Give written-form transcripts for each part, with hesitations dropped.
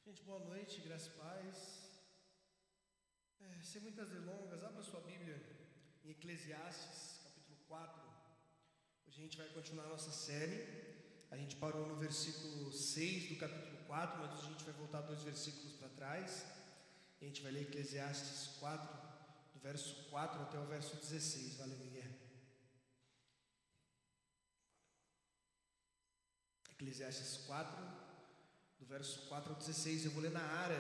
Gente, boa noite, graça e paz. Sem muitas delongas, abra sua Bíblia em Eclesiastes, capítulo 4. Hoje a gente vai continuar a nossa série. A gente parou no versículo 6 do capítulo 4, mas hoje a gente vai voltar 2 versículos para trás. E a gente vai ler Eclesiastes 4, do verso 4 até o verso 16. Valeu, Miguel. Eclesiastes 4, do verso 4 ao 16, eu vou ler na área.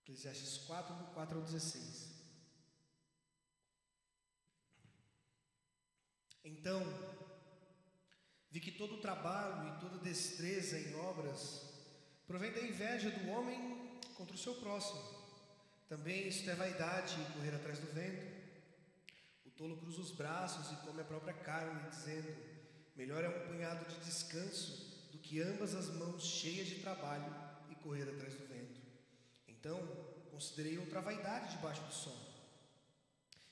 Eclesiastes 4, do 4 ao 16. Então, vi que todo o trabalho e toda destreza em obras provém da inveja do homem contra o seu próximo. Também isto é vaidade e correr atrás do vento. O tolo cruza os braços e come a própria carne, dizendo: melhor é um punhado de descanso do que ambas as mãos cheias de trabalho e correr atrás do vento. Então considerei outra vaidade debaixo do sol.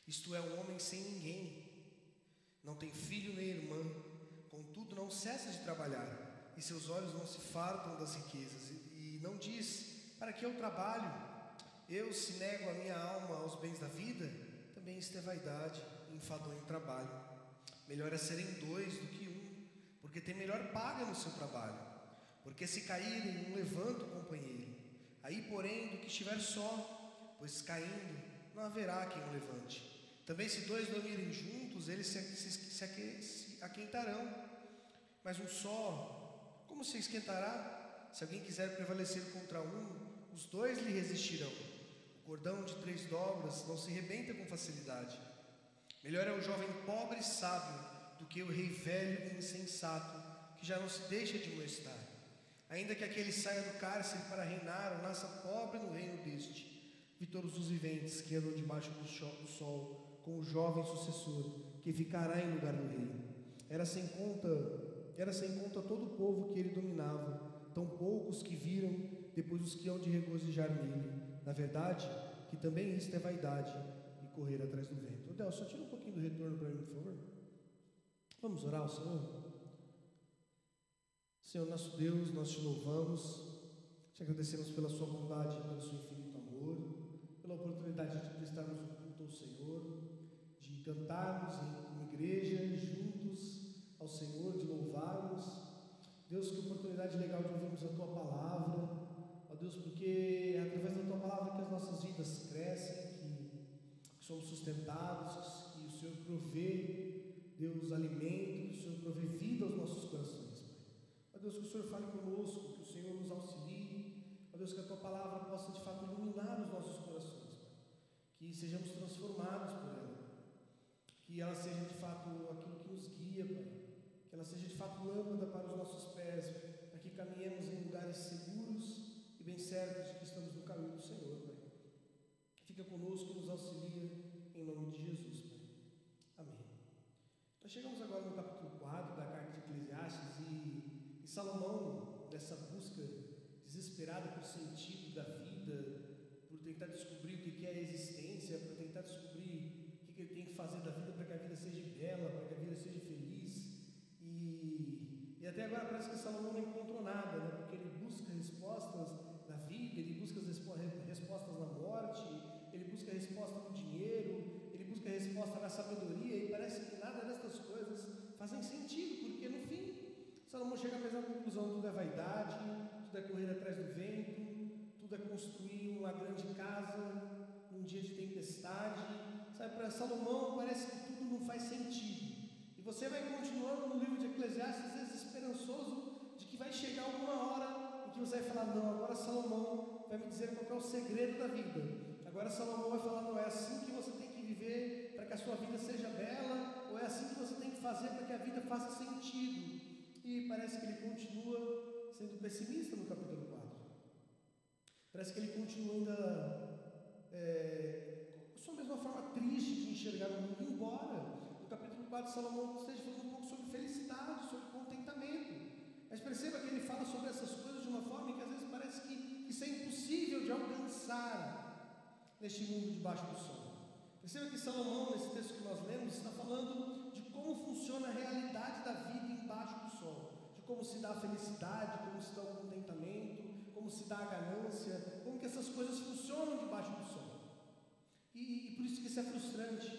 Isto é, um homem sem ninguém, não tem filho nem irmã, contudo não cessa de trabalhar, e seus olhos não se fartam das riquezas, e não diz: para que eu trabalho? Eu, se nego a minha alma aos bens da vida, também isto é vaidade e enfadonho trabalho. Melhor é serem dois do que um, porque tem melhor paga no seu trabalho. Porque se caírem, um levanta o companheiro. Aí, porém, do que estiver só, pois caindo, não haverá quem o levante. Também se dois dormirem juntos, eles se aquentarão. Mas um só, como se esquentará? Se alguém quiser prevalecer contra um, os dois lhe resistirão. O cordão de 3 dobras não se rebenta com facilidade. Melhor é o jovem pobre e sábio do que o rei velho e insensato, que já não se deixa de molestar. Ainda que aquele saia do cárcere para reinar, ou nasça pobre no reino deste. Vi todos os viventes que andam debaixo do sol, com o jovem sucessor, que ficará em lugar do rei. Era sem conta todo o povo que ele dominava, tão poucos que viram, depois os que hão de regozijar nele. Na verdade, que também isto é vaidade e correr atrás do vento. Odel, só tira um pouquinho do retorno para mim, por favor. Vamos orar ao Senhor? Senhor nosso Deus, nós te louvamos, te agradecemos pela sua bondade, pelo seu infinito amor, pela oportunidade de prestarmos um culto ao Senhor, de cantarmos como igreja juntos ao Senhor, de louvarmos. Deus, que oportunidade legal de ouvirmos a tua palavra. Ó Deus, porque é através da tua palavra que as nossas vidas crescem, que somos sustentados, que o Senhor provê, Deus, alimento, que o Senhor provê vida aos nossos corações, Pai. Ó Deus, que o Senhor fale conosco, que o Senhor nos auxilie. Ó Deus, que a tua palavra possa de fato iluminar os nossos corações, Pai. Que sejamos transformados por ela, que ela seja de fato aquilo que nos guia, Pai. Que ela seja de fato lâmpada para os nossos pés, para que caminhemos em lugares seguros e bem certos de que estamos no caminho do Senhor, Pai. Fica conosco e nos auxilia, em nome de Jesus, Pai. Amém. Nós chegamos agora no capítulo 4 da carta de Eclesiastes e Salomão, nessa busca desesperada por sentido da vida, por tentar descobrir o que é a existência, para tentar descobrir o que ele tem que fazer da vida para que a vida seja bela, para que a vida seja feliz. E até agora parece que Salomão não encontrou nada, né? Porque ele busca respostas na vida, ele busca respostas na morte, ele busca resposta no dinheiro, ele busca resposta na sabedoria, e parece que nada destas coisas fazem sentido, porque no fim Salomão chega à mesma conclusão: tudo é vaidade, tudo é correr atrás do vento, tudo é construir uma grande casa num dia de tempestade, sabe? Para Salomão parece que tudo não faz sentido. E você vai continuando no livro de Eclesiastes, às vezes esperançoso de que vai chegar alguma hora em que você vai falar: não, agora Salomão vai me dizer qual é o segredo da vida. Agora Salomão vai falar: não, é assim que você tem que viver para que a sua vida seja bela, ou é assim que você tem que fazer para que a vida faça sentido. E parece que ele continua sendo pessimista no capítulo 4. Parece que ele continua ainda a sua mesma forma triste de enxergar o mundo, embora no capítulo 4 Salomão esteja falando um pouco sobre felicidade, sobre contentamento. Mas perceba que ele fala sobre essas coisas de uma forma que às vezes parece que isso é impossível de alcançar neste mundo debaixo do sol. Perceba que Salomão, nesse texto que nós lemos, está falando de como funciona a realidade da vida embaixo do sol. dá a felicidade, como se dá o contentamento, como se dá a ganância, como que essas coisas funcionam debaixo do sol. E por isso que isso é frustrante,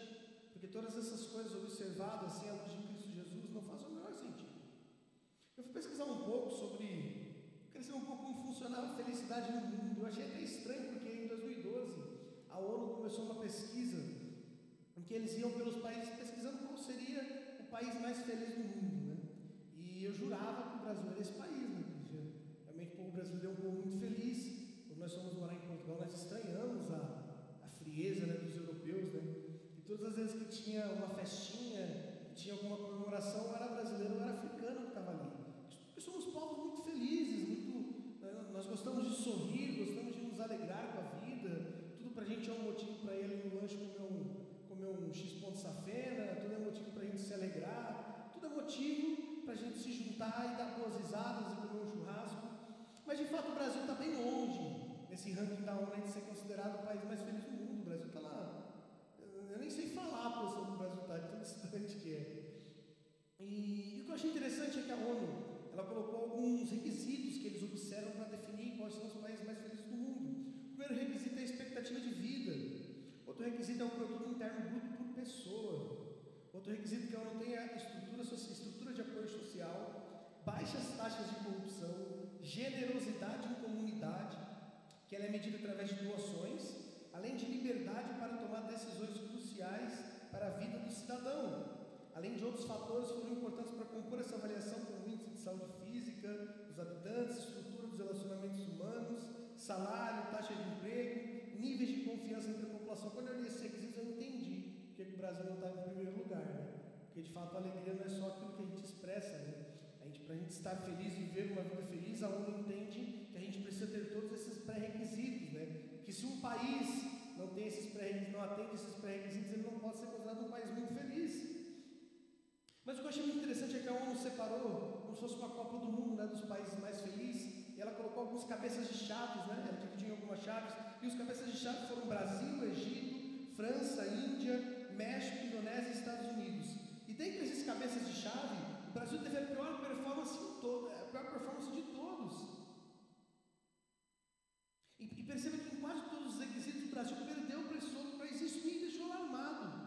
porque todas essas coisas observadas assim, à luz de Cristo Jesus, não fazem o menor sentido. Eu fui pesquisar um pouco queria saber um pouco como funcionava a felicidade no mundo. Eu achei até estranho, porque em 2012 a ONU começou uma pesquisa em que eles iam pelos países pesquisando qual seria o país mais feliz do mundo, né? E eu jurava que o Brasil era esse país, né? Realmente o povo brasileiro é um povo muito feliz. Quando nós fomos morar em Portugal, nós estranhamos a frieza, né, dos europeus, né? E todas as vezes que tinha uma festinha, que tinha alguma comemoração, ou era brasileiro ou era africano que estava ali. Porque somos povos muito felizes, nós gostamos de sorrir, gostamos de nos alegrar com a vida. Tudo pra gente é um motivo para ir no lanche comer um X-pão de safena, tudo é motivo para a gente se alegrar, tudo é motivo para a gente se juntar e dar boas risadas e comer um churrasco. Mas de fato o Brasil está bem longe nesse ranking da ONU de ser considerado o país mais feliz do mundo. O Brasil está lá, eu nem sei falar a posição do Brasil está, de tão distante que é. E o que eu achei interessante é que a ONU ela colocou alguns requisitos que eles observam para definir quais são os países mais felizes do mundo. O primeiro requisito é a expectativa de vida. Outro requisito é o produto interno bruto por pessoa. Outro requisito que a ONU tem é a estrutura de apoio social, baixas taxas de corrupção, generosidade em comunidade, que ela é medida através de doações, além de liberdade para tomar decisões cruciais para a vida do cidadão. Além de outros fatores foram importantes para compor essa avaliação, como o índice de saúde física dos habitantes, estrutura dos relacionamentos humanos, salário, taxa de emprego, níveis de confiança entre a população. Quando eu li esses requisitos, eu entendi porque o Brasil não estava em primeiro lugar, né? Porque de fato a alegria não é só aquilo que a gente expressa, né? Para a gente estar feliz e viver uma vida feliz, a ONU entende que a gente precisa ter todos esses pré-requisitos, né? Que se um país não tem esses pré-requisitos, não atende esses pré-requisitos, ele não pode ser considerado um país muito feliz. Mas o que eu achei muito interessante é que a ONU separou como se fosse uma Copa do Mundo, né, dos países mais felizes, e ela colocou alguns cabeças de chaves, né? Ela dividiu em algumas chaves, e os cabeças de chaves foram Brasil, Egito, França, Índia, México, Indonésia e Estados Unidos. E dentre esses cabeças de chave, o Brasil teve a pior performance de todos. E perceba que em quase todos os requisitos o Brasil perdeu para esse outro país, isso me deixou alarmado.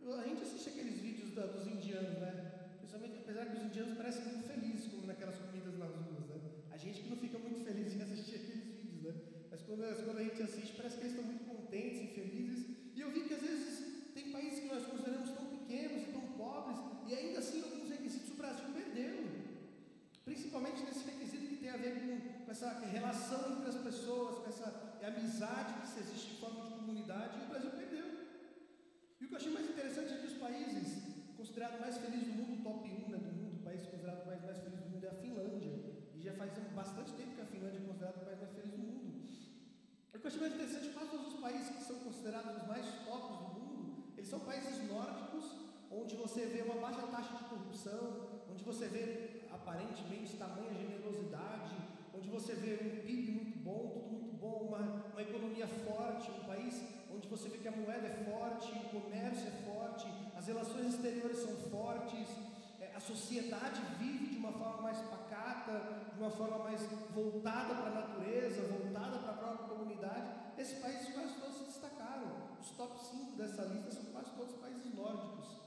A gente assiste aqueles vídeos dos indianos, né? Principalmente, apesar que os indianos parecem muito felizes como naquelas comidas nas ruas, né? A gente que não fica muito feliz em assistir aqueles vídeos, né? Mas quando a gente assiste, parece que eles estão muito contentes e felizes. E eu vi que às vezes tem países que nós consideramos tão pequenos e tão pobres, e ainda assim alguns requisitos o Brasil perdeu. Principalmente nesse requisito que tem a ver com essa relação entre as pessoas, com essa amizade que se existe em forma de comunidade, e o Brasil perdeu. E o que eu achei mais interessante é que os países considerados mais felizes do mundo, o top 1, né, do mundo, o país considerado o país mais feliz do mundo é a Finlândia. E já faz bastante tempo que a Finlândia é considerada o país mais feliz do mundo. E o que eu achei mais interessante é que quase todos os países que são considerados os mais tops do mundo, eles são países nórdicos, onde você vê uma baixa taxa de corrupção, onde você vê aparentemente tamanha generosidade, onde você vê um PIB muito bom, tudo muito bom, uma economia forte, um país onde você vê que a moeda é forte, o comércio é forte, as relações exteriores são fortes, a sociedade vive de uma forma mais pacata, de uma forma mais voltada para a natureza, voltada para a própria comunidade. Esses países quase todos se destacaram. Os top 5 dessa lista são quase todos países nórdicos.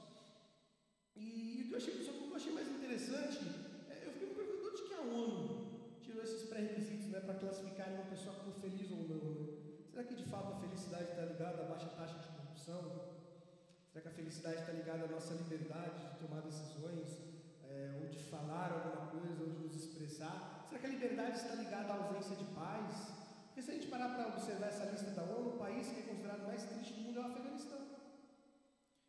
E o que eu achei mais interessante, eu fiquei me perguntando onde que a ONU tirou esses pré-requisitos, né, para classificarem uma pessoa como feliz ou não, né? Será que de fato a felicidade está ligada à baixa taxa de corrupção? Será que a felicidade está ligada à nossa liberdade de tomar decisões, ou de falar alguma coisa, ou de nos expressar? Será que a liberdade está ligada à ausência de paz? Porque se a gente parar para observar essa lista da ONU, o país que é considerado mais triste do mundo é o Afeganistão.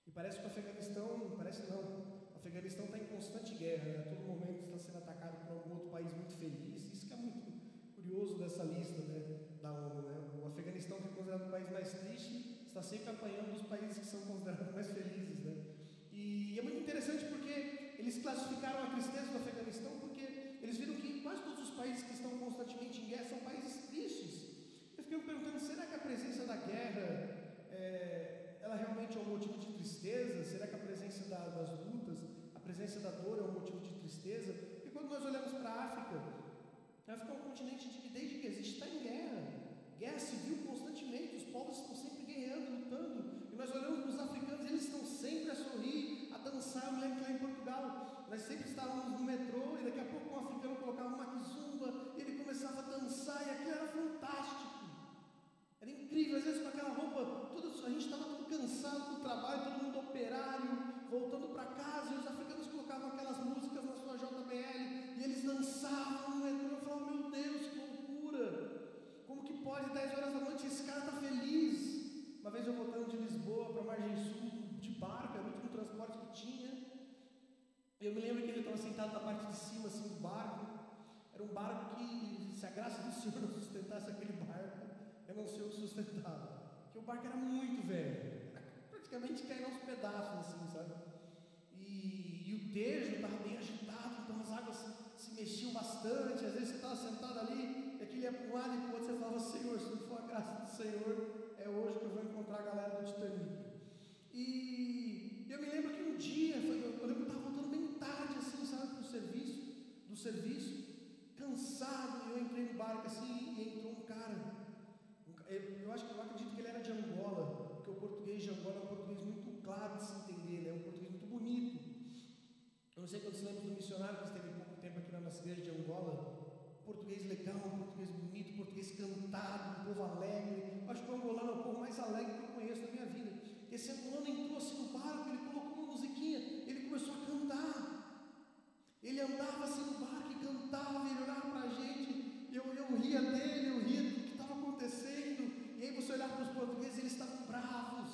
E parece que o Afeganistão, o Afeganistão está em constante guerra, né? A todo momento está sendo atacado por algum outro país muito feliz. Isso que é muito curioso dessa lista, né, da ONU, né? O Afeganistão, que é considerado o país mais triste, está sempre apanhando os países que são considerados mais felizes, né? E é muito interessante porque eles classificaram a tristeza do Afeganistão porque eles viram que quase todos os países que estão constantemente em guerra são países tristes. Eu fiquei me perguntando, será que a presença da guerra ela realmente é um motivo de tristeza? Será que a presença das lutas, a presença da dor é um motivo de tristeza? E quando nós olhamos para a Vai ficar um continente que desde que existe está em guerra. Guerra civil constantemente, os povos estão sempre guerreando, lutando. E nós olhamos para os africanos, eles estão sempre a sorrir, a dançar. Eu me lembro que lá em Portugal, nós sempre estávamos no metrô e daqui a pouco um africano colocava uma kizumba, e ele começava a dançar e aquilo era fantástico. Era incrível, às vezes com aquela roupa, a gente estava todo cansado do trabalho, todo mundo operário, voltando para casa, e os africanos colocavam aquelas músicas na sua JBL, e eles dançavam no metrô. Eu falava, meu Deus, que loucura! Como que pode, 10 horas da noite, esse cara está feliz? Uma vez eu voltando de Lisboa para Margem Sul, de barco, era o último transporte que tinha, eu me lembro que ele estava sentado na parte de cima, assim, do barco. Era um barco que, se a graça do Senhor não sustentasse aquele barco, eu não sei o que sustentava, porque o barco era muito velho, era praticamente caindo aos pedaços, assim, sabe? E o Tejo estava bem agitado, então as águas se mexiam bastante. Às vezes você estava sentado ali, e aquilo ia para um lado e para o outro, você falava, Senhor, se não for a graça do Senhor, é hoje que eu vou encontrar a galera do Titanic. E eu me lembro que um dia, eu lembro que eu estava voltando bem tarde, assim, sabe, do serviço, cansado, e eu entrei no barco assim, e entrou um cara. Eu acredito que ele era de Angola, porque o português de Angola é um português muito claro de se entender, né? Um português muito bonito. Eu não sei quando se lembra do missionário que esteve pouco tempo aqui na nossa igreja de Angola. Português legal, português bonito, português cantado, um povo alegre. Eu acho que o angolano é o povo mais alegre que eu conheço na minha vida. Esse angolano entrou assim no barco, ele colocou uma musiquinha, ele começou a cantar. Ele andava assim no barco e cantava, ele olhava para a gente, eu ria dele, eu ria do que estava acontecendo. E aí você olhava para os portugueses, eles estavam bravos,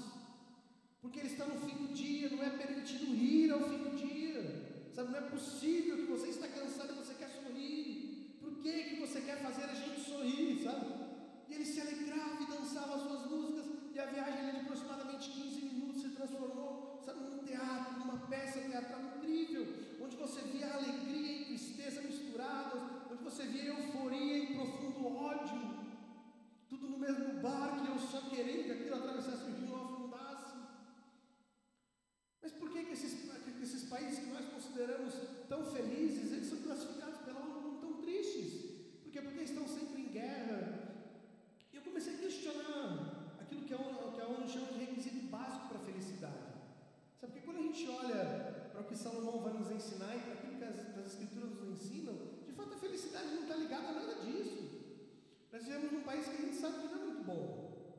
porque eles estão no fim do dia, não é permitido rir ao fim do dia, sabe? Não é possível que você está cansado e você quer sorrir. Por que você quer fazer a gente sorrir, sabe? E ele se alegrava e dançava as suas músicas, e a viagem de aproximadamente 15 minutos se transformou, sabe, num teatro, numa peça teatral incrível, onde você via alegria e tristeza misturadas, onde você via euforia e profundo ódio, tudo no mesmo barco, e eu só querendo que aquilo atravessasse o rio e não afundasse. Mas por que esses países que nós consideramos tão felizes, eles são classificados pela ONU como tão tristes? Porque estão sempre em guerra. E eu comecei a questionar aquilo que a ONU chama de requisito básico para a felicidade. Sabe, porque quando a gente olha para o que Salomão vai nos ensinar e para aquilo que as Escrituras nos ensinam, de fato a felicidade não está ligada a nada disso. Nós vivemos num país que a gente sabe que não é muito bom.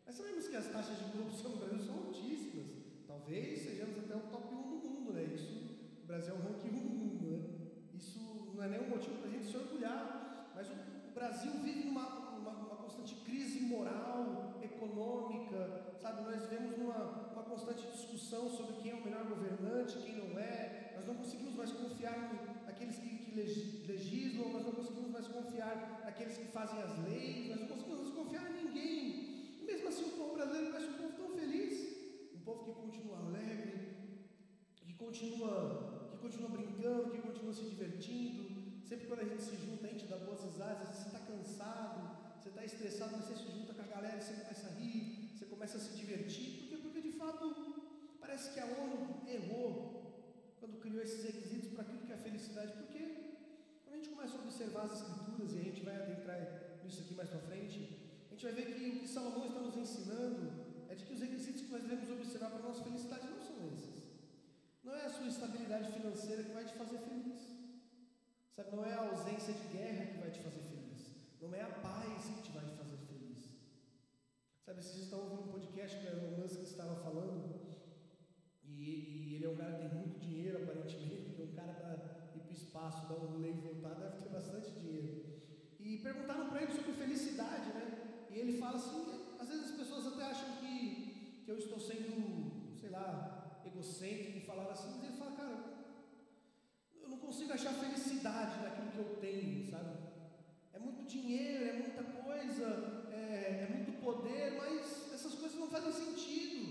Nós sabemos que as taxas de corrupção no Brasil são altíssimas. Talvez sejamos até o top 1 do mundo, né? O Brasil é o ranking 1 do mundo, né? Isso não é nenhum motivo para a gente se orgulhar, mas o Brasil vive numa constante crise moral, econômica, sabe? Nós vivemos numa constante discussão sobre quem é o melhor governante, quem não é. Nós não conseguimos mais confiar naqueles que legislam, nós não conseguimos mais confiar naqueles que fazem as leis, nós não conseguimos mais confiar em ninguém. E mesmo assim o povo brasileiro parece um povo tão feliz, um povo que continua alegre, que continua brincando, que continua se divertindo. Sempre quando a gente se junta, a gente dá boas risadas. Às vezes você está cansado, você está estressado, mas você se junta com a galera e você começa a rir, você começa a se divertir. Por quê? Porque de fato parece que a ONU errou quando criou esses requisitos para aquilo que é a felicidade. Porque quando a gente começa a observar as Escrituras, e a gente vai adentrar nisso aqui mais para frente, a gente vai ver que o que Salomão está nos ensinando é de que os requisitos que nós devemos observar para a nossa felicidade não são esses. Não é a sua estabilidade financeira que vai te fazer feliz. Sabe, não é a ausência de guerra que vai te fazer feliz. Não é a paz que te vai fazer feliz. Sabe, vocês estão ouvindo um podcast que o Elon Musk estava falando, e ele é um cara que tem muito dinheiro, aparentemente, porque um cara para ir para o espaço, dar um rolê e voltar, deve ter bastante dinheiro. E perguntaram para ele sobre felicidade, né? E ele fala assim, às vezes as pessoas até acham que eu estou sendo, sei lá, egocêntrico em falar assim, mas ele fala, cara, eu não consigo achar felicidade naquilo que eu tenho, sabe? É muito dinheiro, é muita coisa, é muito poder, mas essas coisas não fazem sentido.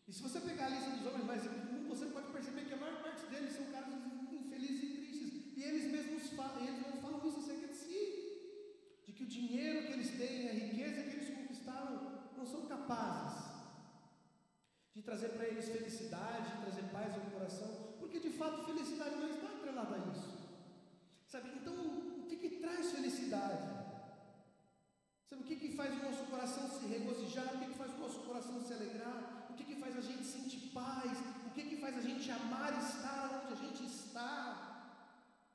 E se você pegar a lista dos homens mais ricos do mundo, você pode perceber que a maior parte deles são caras infelizes e tristes. E eles mesmos falam isso acerca de si, de que o dinheiro que eles têm, a riqueza que eles conquistaram, não são capazes de trazer para eles felicidade, de trazer paz ao coração, porque de fato felicidade não está atrelada a isso, sabe? Então, o que traz regozijar, o que faz o nosso coração se alegrar, o que faz a gente sentir paz, o que faz a gente amar estar onde a gente está.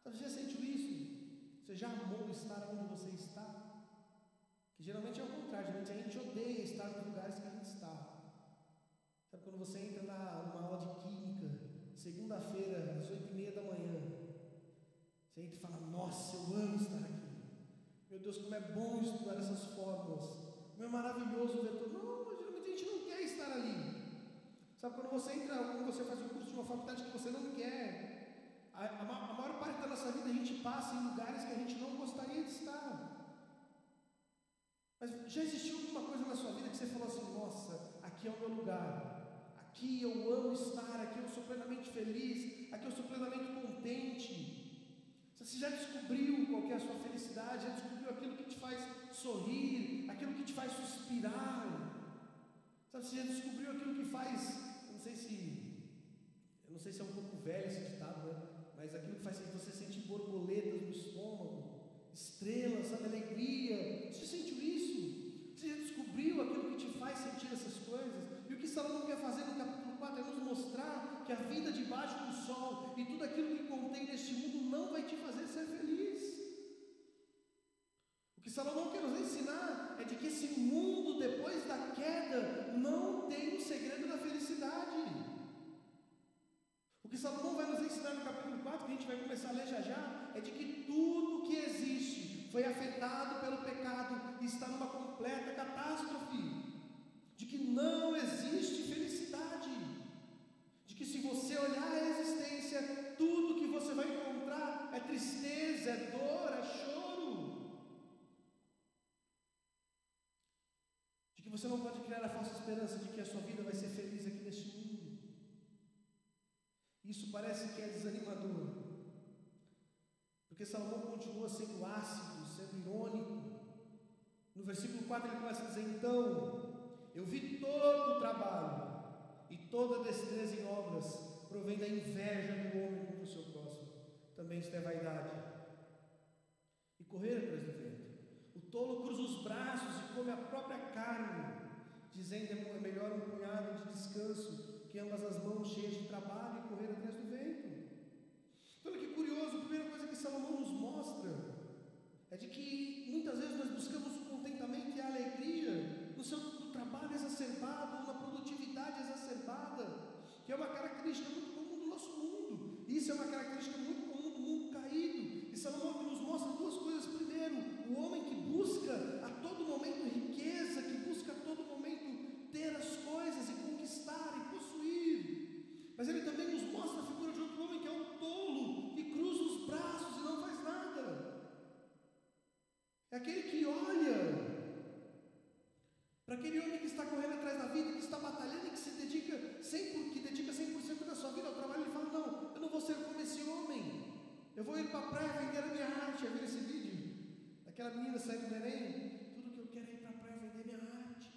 Sabe, você já sentiu isso? Você já amou estar onde você está? Que geralmente é o contrário, geralmente a gente odeia estar nos lugares que a gente está. Sabe, quando você entra numa aula de química, segunda-feira, às 8h30 da manhã, você entra e fala: nossa, eu amo estar aqui. Meu Deus, como é bom estudar essas fórmulas. Como é maravilhoso ver tudo. Não, geralmente a gente não quer estar ali. Sabe, quando você entra, quando você faz um curso de uma faculdade que você não quer, a maior parte da nossa vida a gente passa em lugares que a gente não gostaria de estar. Mas já existiu alguma coisa na sua vida que você falou assim: nossa, aqui é o meu lugar, aqui eu amo estar, aqui eu sou plenamente feliz, aqui eu sou plenamente contente? Você já descobriu qual que é a sua felicidade? Já descobriu aquilo que te faz sorrir, aquilo que te faz suspirar? Sabe, você já descobriu aquilo que faz, eu não sei se é um pouco velho esse ditado, né? Mas aquilo que faz você sentir borboletas no estômago, estrelas, sabe, alegria. Você sentiu isso? Você já descobriu aquilo que te faz sentir essas coisas? E o que Salomão quer fazer no capítulo 4 é nos mostrar que a vida debaixo do sol e tudo aquilo que contém neste mundo não vai te fazer ser feliz. O que Salomão quer nos ensinar é de que esse mundo depois da queda não tem o segredo da felicidade. O que Salomão vai nos ensinar no capítulo 4, que a gente vai começar a ler já, é de que tudo que existe foi afetado pelo pecado e está numa completa catástrofe. De que não existe felicidade. De que se você olhar a existência, tudo que você vai encontrar é tristeza, é dor, é choro. De que você não pode criar a falsa esperança de que a sua vida vai ser feliz aqui neste mundo. Isso parece que é desanimador, porque Salomão continua sendo ácido, sendo irônico. No versículo 4 ele começa a dizer: então, eu vi todo o trabalho e toda a destreza em obras provém da inveja do homem contra o seu próximo. Também isto é vaidade e correr atrás do vento. O tolo cruza os braços e come a própria carne, dizendo: é melhor um punhado de descanso que ambas as mãos cheias de trabalho e correr atrás do vento. Então, olha que curioso, a primeira coisa que Salomão nos mostra é de que muitas vezes nós buscamos o contentamento e a alegria no trabalho exacerbado, na produtividade exacerbada, que é uma característica muito comum do nosso mundo. Isso é uma característica muito comum do mundo caído. E Salomão nos mostra duas coisas. Primeiro, o homem que busca a todo momento riqueza, que busca a todo momento ter as coisas e conquistar e possuir. Mas ele também nos mostra a figura de outro homem que é um tolo, que cruza os braços e não faz nada. É aquele que olha para aquele homem que está correndo atrás da vida, que está batalhando e que se dedica 100% da sua vida ao trabalho. Ele fala: não, eu não vou ser como esse homem, eu vou ir para a praia vender a minha arte. Já viu esse vídeo? Aquela menina saindo do Enem, tudo que eu quero é ir para a praia vender minha arte.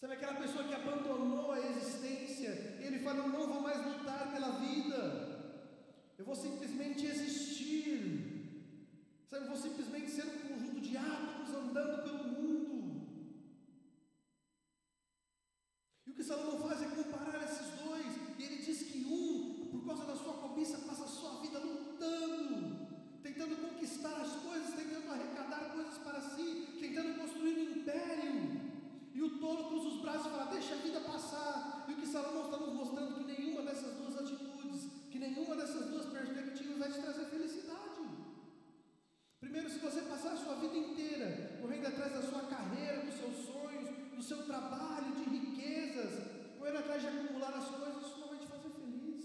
Sabe, aquela pessoa que abandonou a existência, e ele fala: eu não vou mais lutar pela vida, eu vou simplesmente existir. Sabe, eu vou simplesmente ser um conjunto de átomos andando pelo mundo. E o que Salomão faz é comparar esses dois, e ele diz que um, por causa da sua cobiça, passa a sua vida lutando, tentando conquistar as coisas, tentando arrecadar coisas para si, tentando construir um império. E o tolo cruza os braços e fala: deixa a vida passar. E o que Salomão está nos mostrando é que nenhuma dessas duas atitudes, que nenhuma dessas duas perspectivas vai te trazer felicidade. Primeiro, se você passar a sua vida inteira correndo atrás da sua carreira, dos seus sonhos, do seu trabalho, de riquezas, correndo atrás de acumular as coisas, isso não vai te fazer feliz.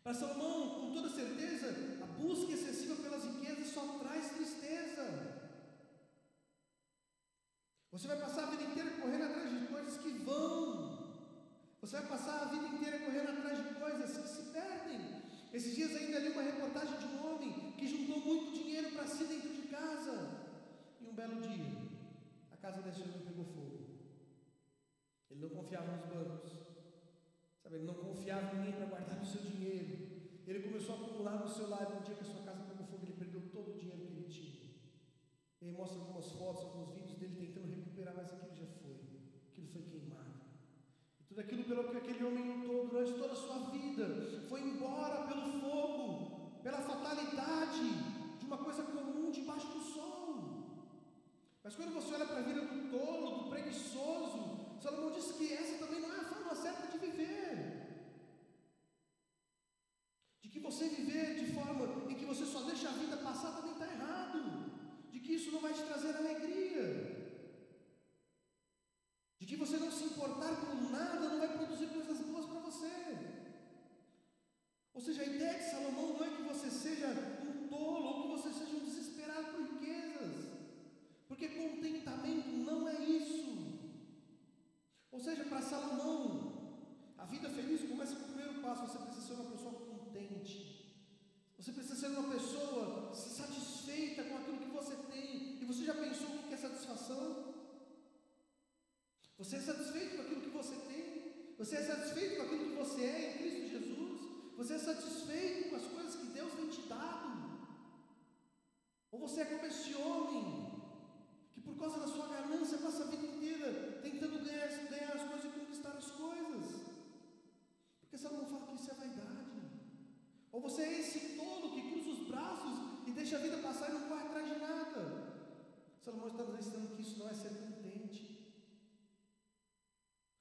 Para Salomão, com toda certeza, a busca excessiva pelas riquezas só traz tristeza. Você vai passar a vida inteira correndo atrás de coisas que vão. Você vai passar a vida inteira correndo atrás de coisas que se perdem. Esses dias ainda li uma reportagem de um homem que juntou muito dinheiro para si dentro de casa. E um belo dia, a casa desse homem pegou fogo. Ele não confiava nos bancos. Sabe, ele não confiava em ninguém para guardar o seu dinheiro. Ele começou a acumular no seu lado. No dia que a sua casa pegou fogo, ele perdeu todo o dinheiro que ele tinha. Ele mostra algumas fotos, alguns vídeos dele tentando recuperar, mas aquilo já foi, aquilo foi queimado. E tudo aquilo pelo que aquele homem lutou durante toda a sua vida, foi embora pelo fogo, pela fatalidade de uma coisa comum debaixo do sol. Mas quando você olha para a vida do tolo, do preguiçoso, Salomão diz que essa também não é a forma certa de viver. De que você viver de forma em que você só deixa a vida passar também está errado. De que isso não vai te trazer alegria. De que você não se importar com nada não vai produzir coisas boas para você. Ou seja, a ideia de Salomão não é que você seja um tolo ou que você seja um desesperado por riquezas. Porque contentamento não é isso. Ou seja, para Salomão, a vida feliz começa com o primeiro passo. Você precisa ser uma pessoa contente. Você precisa ser uma pessoa satisfeita com aquilo que você tem. E você já pensou o que é satisfação? Você é satisfeito com aquilo que você tem? Você é satisfeito com aquilo que você é em Cristo Jesus? Você é satisfeito com as coisas que Deus tem te dado? Ou você é como esse homem que por causa da sua ganância passa a vida inteira tentando ganhar as coisas e conquistar as coisas? Porque Salomão fala que isso é vaidade. Ou você é esse tolo que cruza os braços e deixa a vida passar e não corre atrás de nada? Salomão está nos ensinando que isso não é ser contente.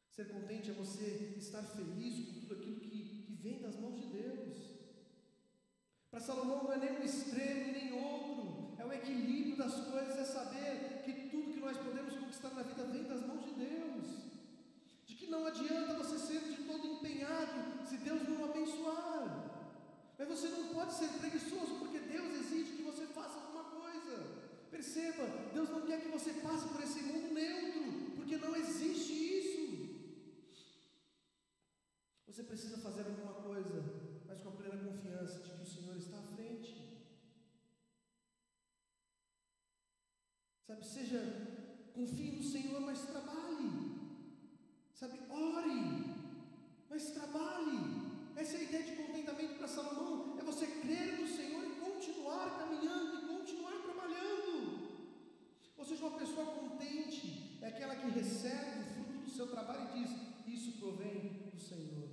Ser contente é você estar feliz com tudo aquilo que vem das mãos de Deus. Para Salomão não é nem um extremo nem outro, é o equilíbrio das coisas, é saber que tudo que nós podemos conquistar na vida vem das mãos de Deus. De que não adianta você ser de todo empenhado se Deus não abençoar. Mas você não pode ser preguiçoso, porque Deus exige que você faça alguma coisa. Perceba, Deus não quer que você passe por esse mundo neutro, porque não existe isso. Você precisa fazer alguma coisa, mas com a plena confiança de que o Senhor está à frente. Sabe, confie no Senhor, mas trabalhe. Sabe, ore, mas trabalhe. Essa é a ideia de contentamento para Salomão, é você crer no Senhor e continuar caminhando e continuar trabalhando. Ou seja, uma pessoa contente é aquela que recebe o fruto do seu trabalho e diz: isso provém do Senhor.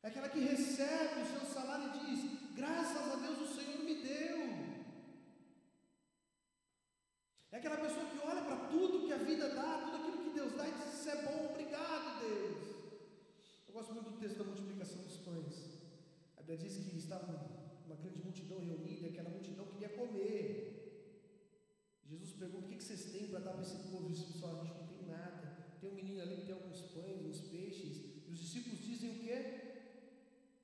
É aquela que recebe o seu salário e diz: graças a Deus o Senhor me deu. É aquela pessoa que olha para tudo que a vida dá, tudo aquilo que Deus dá e diz: isso é bom, obrigado Deus. Eu gosto muito do texto da multiplicação dos pães. A Bíblia diz que estava uma grande multidão reunida e aquela multidão queria comer. Jesus pergunta: o que vocês têm para dar para esse povo? Os discípulos falam: a gente não tem nada. Tem um menino ali que tem alguns pães, uns peixes. E os discípulos dizem o quê?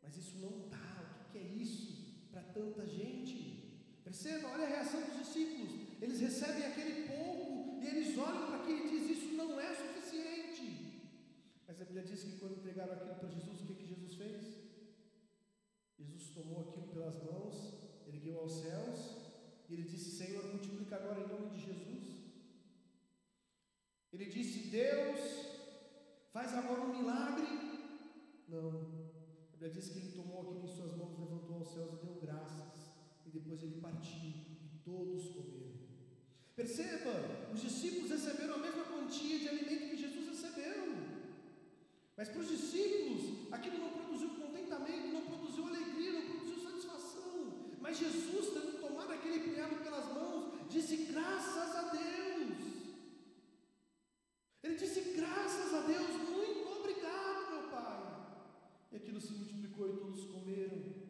Mas isso não dá. O que é isso para tanta gente? Perceba, olha a reação dos discípulos. Eles recebem aquele pouco e eles olham para aquilo e dizem: isso não é suficiente. Mas a Bíblia diz que quando entregaram aquilo para Jesus, o que Jesus fez? Jesus tomou aquilo pelas mãos, ergueu aos céus e ele disse: Senhor, multiplica agora em nome de Jesus. Ele disse: Deus, faz agora um milagre. Não. A Bíblia diz que ele tomou aquilo em suas mãos, levantou aos céus e deu graças. E depois ele partiu e todos comeram. Perceba, os discípulos receberam a mesma quantia de alimento que Jesus recebeu. Mas para os discípulos, aquilo não produziu contentamento, não produziu alegria, não produziu satisfação. Mas Jesus, tendo tomado aquele punhado pelas mãos, disse: graças a Deus. Ele disse: graças a Deus, muito obrigado, meu Pai. E aquilo se multiplicou e todos comeram.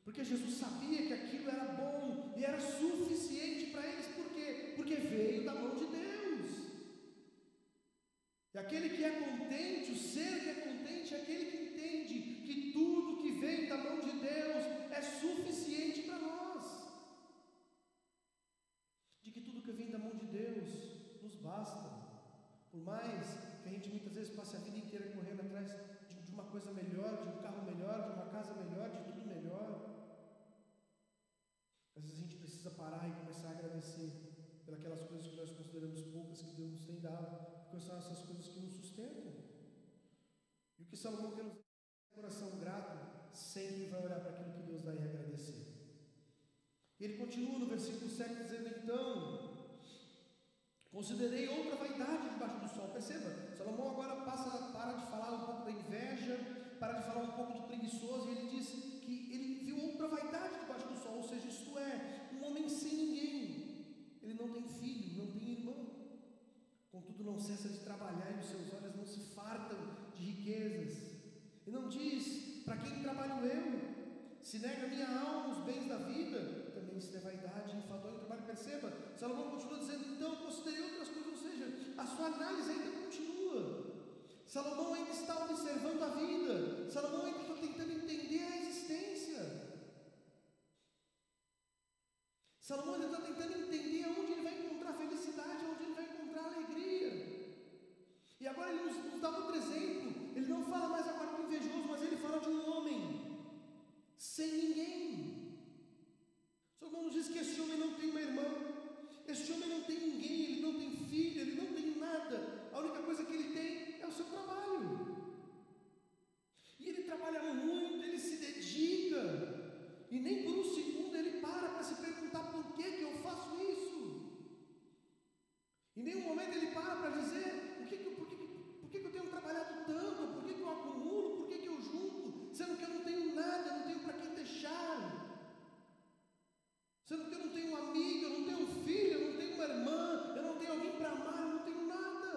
Porque Jesus sabia que aquilo era bom e era suficiente para eles. Por quê? Porque veio da mão de Deus. E aquele que é contente, o ser que é contente, é aquele que entende que tudo que vem da mão de Deus é suficiente para nós. De que tudo que vem da mão de Deus nos basta. Por mais que a gente muitas vezes passe a vida inteira correndo atrás de uma coisa melhor, de um carro melhor, de uma casa melhor, de tudo melhor. Às vezes a gente precisa parar e começar a agradecer pelas coisas que nós consideramos poucas que Deus nos tem dado. Porque são essas coisas que nos sustentam. E o que Salomão quer nos dizer é: coração grato sempre vai olhar para aquilo que Deus dá e agradecer. E ele continua no versículo 7 dizendo: então, Considerei outra vaidade debaixo do sol. Perceba, Salomão agora para de falar um pouco da inveja, para de falar um pouco do preguiçoso, e ele diz que ele viu outra vaidade debaixo do sol, ou seja, isto é, um homem sem ninguém. Ele não tem filho, não tem irmão, contudo não cessa de trabalhar e os seus olhos não se fartam de riquezas. E não diz: para quem trabalho eu? Se nega a minha alma os bens da vida, também isso é vaidade, enfadonho trabalho. Perceba, Salomão continua dizendo: então considerei outras coisas, ou seja, a sua análise ainda continua. Salomão ainda está observando a vida, Salomão ainda está tentando entender a existência, Salomão ainda está tentando entender aonde ele vai encontrar felicidade, aonde ele vai encontrar alegria. E agora ele nos dá outro exemplo. Ele não fala mais agora do invejoso, mas ele fala de um homem sem ninguém. Salomão nos diz que esse homem não tem uma irmã, esse homem não tem ninguém, ele não tem filho, ele não tem nada. A única coisa que ele tem é o seu trabalho. E ele trabalha muito, ele se dedica, e nem por um segundo ele para se perguntar: por que eu faço isso? Em nenhum momento ele para dizer: por que eu tenho trabalhado tanto? Por que eu acumulo? Por que eu junto? Sendo que eu não tenho nada, eu não tenho para quem deixar. Sendo que eu não tenho um amigo, eu não tenho um filho, eu não tenho uma irmã, eu não tenho alguém para amar, eu não tenho nada.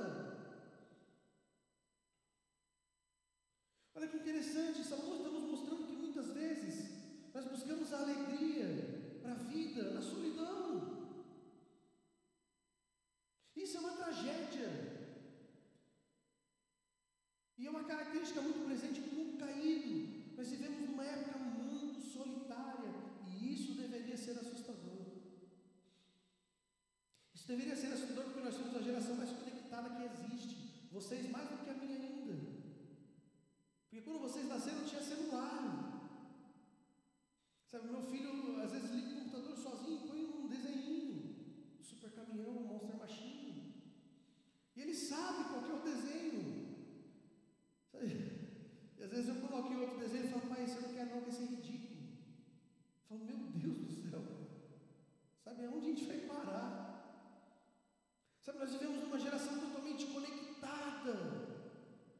Olha que interessante, Salomão está nos mostrando que muitas vezes nós buscamos a alegria para a vida na solidão. Isso é uma tragédia. E é uma característica muito presente do mundo caído. Nós vivemos numa época muito solitária, e isso deveria ser assustador. Isso deveria ser assustador porque nós somos a geração mais conectada que existe. Vocês mais do que a minha ainda. Porque quando vocês nasceram não tinha celular. Sabe, meu filho às vezes liga o computador sozinho e põe um desenho, super caminhão, Monster Machine, e ele sabe qual que é o desenho. Sabe? E às vezes eu coloquei outro desenho e falo: pai, isso eu não quero não, que isso é ridículo. Eu falo: meu Deus do céu, sabe aonde a gente vai parar? Sabe, nós vivemos numa geração totalmente conectada.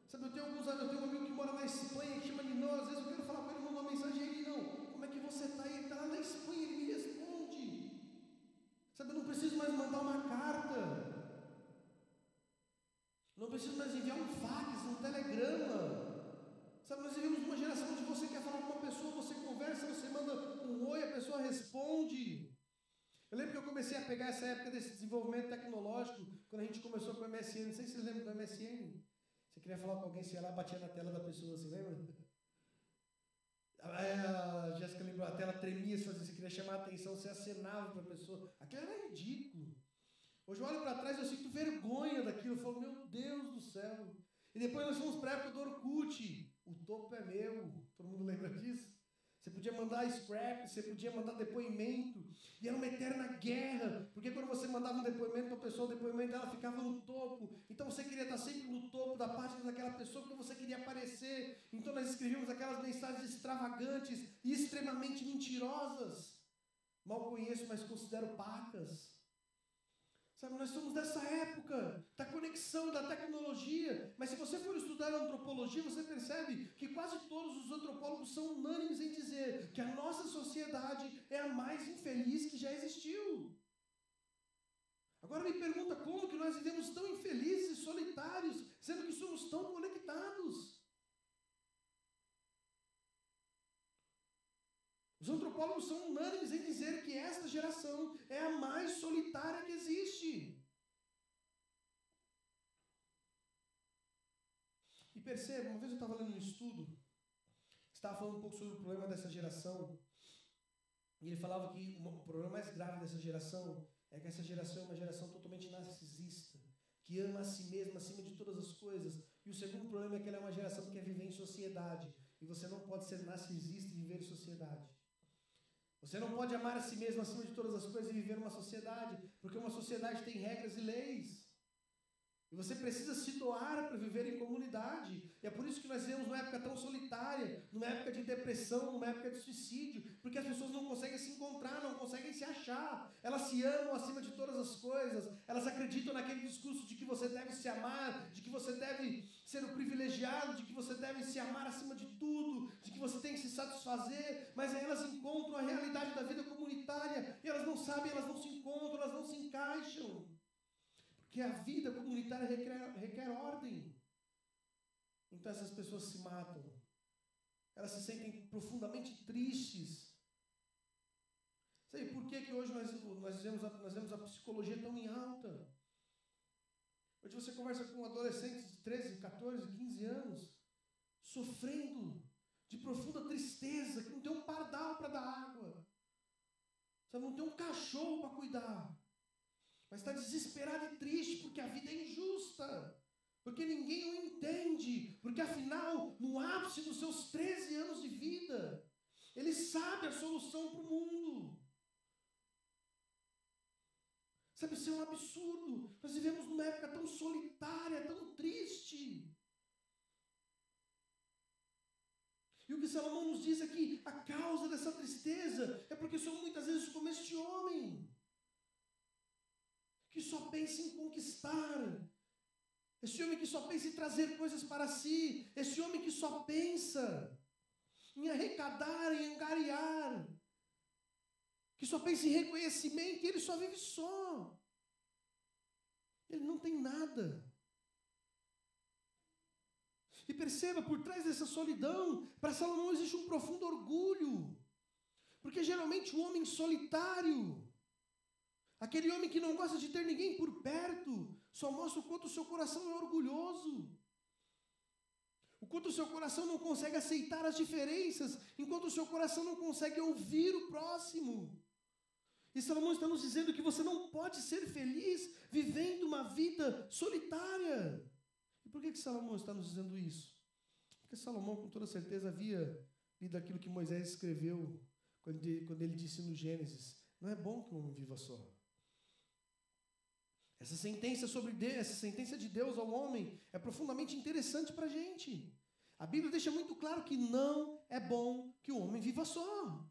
Sabe, eu tenho um amigo que mora na Espanha, que chama Nino. Às vezes eu quero falar com ele, mando uma mensagem, e ele: não, como é que você está? Ele está lá na Espanha, ele me responde. Sabe, eu não preciso mais mandar uma carta, não preciso mais enviar um fax, um telegrama. Sabe, nós vivemos uma geração onde você quer falar com uma pessoa, você conversa, você manda um oi, a pessoa responde. Eu lembro que eu comecei a pegar essa época desse desenvolvimento tecnológico, quando a gente começou com o MSN. Não sei se vocês lembram do MSN. Você queria falar com alguém, você ia lá, batia na tela da pessoa, assim, lembra? Aí a Jéssica lembrou, a tela tremia, você queria chamar a atenção, você acenava para a pessoa. Aquilo era ridículo. Hoje eu olho para trás e eu sinto vergonha daquilo. Eu falo: meu Deus do céu. E depois nós fomos para a época do Orkut. O topo é meu. Todo mundo lembra disso? Você podia mandar scrap, você podia mandar depoimento. E era uma eterna guerra. Porque quando você mandava um depoimento para a pessoa, o depoimento dela ficava no topo. Então você queria estar sempre no topo da página daquela pessoa, porque você queria aparecer. Então nós escrevíamos aquelas mensagens extravagantes e extremamente mentirosas. Mal conheço, mas considero pacas. Sabe, nós somos dessa época, da conexão, da tecnologia. Mas se você for estudar a antropologia, você percebe que quase todos os antropólogos são unânimes em dizer que a nossa sociedade é a mais infeliz que já existiu. Agora me pergunta, como que nós vivemos tão infelizes e solitários, sendo que somos tão conectados? Os antropólogos são unânimes em dizer que esta geração é a mais solitária que existe. E perceba, uma vez eu estava lendo um estudo, estava falando um pouco sobre o problema dessa geração, e ele falava que o problema mais grave dessa geração é que essa geração é uma geração totalmente narcisista, que ama a si mesma acima de todas as coisas. E o segundo problema é que ela é uma geração que quer viver em sociedade, e você não pode ser narcisista e viver em sociedade. Você não pode amar a si mesmo acima de todas as coisas e viver numa sociedade, porque uma sociedade tem regras e leis. E você precisa se doar para viver em comunidade. E é por isso que nós vivemos numa época tão solitária, numa época de depressão, numa época de suicídio, porque as pessoas não conseguem se encontrar, não conseguem se achar. Elas se amam acima de todas as coisas. Elas acreditam naquele discurso de que você deve se amar, de que você deve ser o privilegiado, de que você deve se amar acima de tudo, de que você tem que se satisfazer. Mas aí elas encontram a realidade da vida comunitária e elas não sabem, elas não se encontram, elas não se encaixam. Porque a vida comunitária requer ordem. Então essas pessoas se matam. Elas se sentem profundamente tristes. Sabe por que hoje nós vemos a psicologia tão em alta? Hoje você conversa com adolescentes de 13, 14, 15 anos, sofrendo de profunda tristeza, que não tem um pardal para dar água. Sabe, não tem um cachorro para cuidar. Mas está desesperado e triste porque a vida é injusta, porque ninguém o entende, porque afinal, no ápice dos seus 13 anos de vida, ele sabe a solução para o mundo. Sabe, isso é um absurdo. Nós vivemos numa época tão solitária, tão triste. E o que Salomão nos diz é que a causa dessa tristeza é porque somos muitas vezes como este homem, que só pensa em conquistar, esse homem que só pensa em trazer coisas para si, esse homem que só pensa em arrecadar, em angariar, que só pensa em reconhecimento, e ele só vive só. Ele não tem nada. E perceba, por trás dessa solidão, para Salomão existe um profundo orgulho, porque geralmente o homem solitário, aquele homem que não gosta de ter ninguém por perto, só mostra o quanto o seu coração é orgulhoso. O quanto o seu coração não consegue aceitar as diferenças, enquanto o seu coração não consegue ouvir o próximo. E Salomão está nos dizendo que você não pode ser feliz vivendo uma vida solitária. E por que Salomão está nos dizendo isso? Porque Salomão, com toda certeza, havia lido aquilo que Moisés escreveu quando ele disse no Gênesis: não é bom que o homem viva só. Essa sentença de Deus ao homem é profundamente interessante para a gente. A Bíblia deixa muito claro que não é bom que o homem viva só.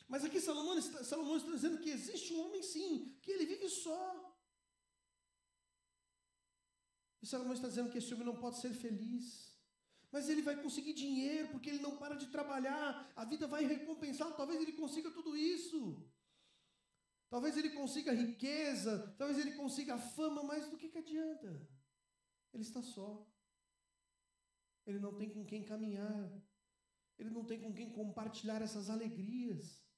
Mas aqui Salomão está dizendo que existe um homem sim, que ele vive só. E Salomão está dizendo que esse homem não pode ser feliz. Mas ele vai conseguir dinheiro porque ele não para de trabalhar. A vida vai recompensá-lo, talvez ele consiga tudo isso. Talvez ele consiga riqueza, talvez ele consiga fama, mas do que adianta? Ele está só. Ele não tem com quem caminhar. Ele não tem com quem compartilhar essas alegrias.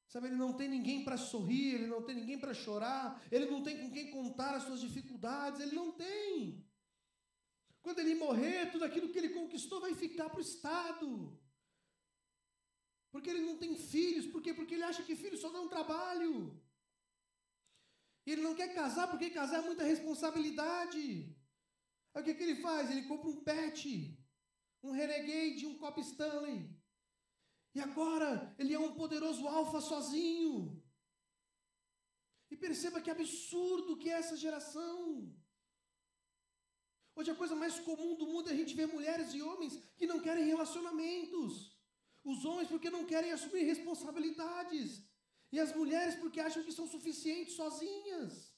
Sabe, ele não tem ninguém para sorrir, ele não tem ninguém para chorar, ele não tem com quem contar as suas dificuldades, ele não tem. Quando ele morrer, tudo aquilo que ele conquistou vai ficar para o Estado. Porque ele não tem filhos. Por quê? Porque ele acha que filhos só dão trabalho. E ele não quer casar porque casar é muita responsabilidade. Aí o que ele faz? Ele compra um pet, um Renegade, um Cop Stanley. E agora ele é um poderoso alfa sozinho. E perceba que absurdo que é essa geração. Hoje a coisa mais comum do mundo é a gente ver mulheres e homens que não querem relacionamentos. Os homens porque não querem assumir responsabilidades. E as mulheres porque acham que são suficientes sozinhas.